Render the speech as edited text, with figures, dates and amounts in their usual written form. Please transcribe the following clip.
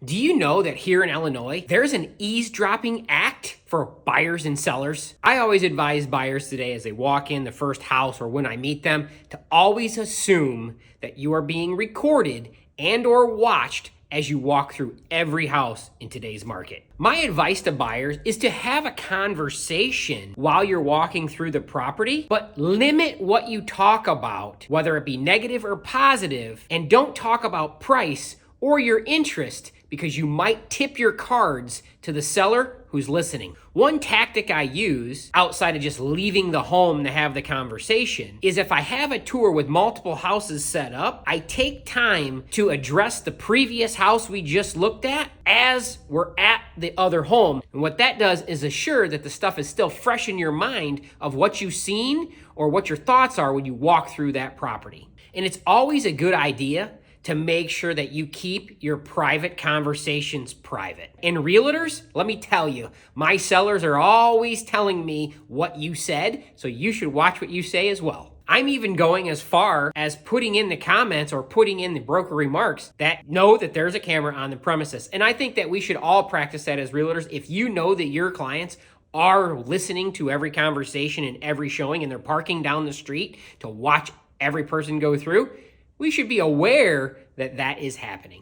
Do you know that here in Illinois, there's an eavesdropping act for buyers and sellers? I always advise buyers today as they walk in the first house or when I meet them to always assume that you are being recorded and or watched as you walk through every house in today's market. My advice to buyers is to have a conversation while you're walking through the property, but limit what you talk about, whether it be negative or positive, and don't talk about price or your interest because you might tip your cards to the seller who's listening. One tactic I use outside of just leaving the home to have the conversation is if I have a tour with multiple houses set up, I take time to address the previous house we just looked at as we're at the other home. And what that does is assure that the stuff is still fresh in your mind of what you've seen or what your thoughts are when you walk through that property. And it's always a good idea to make sure that you keep your private conversations private. And realtors, let me tell you, my sellers are always telling me what you said, so you should watch what you say as well. I'm even going as far as putting in the comments or putting in the broker remarks that know that there's a camera on the premises. And I think that we should all practice that as realtors. If you know that your clients are listening to every conversation and every showing and they're parking down the street to watch every person go through, we should be aware that that is happening.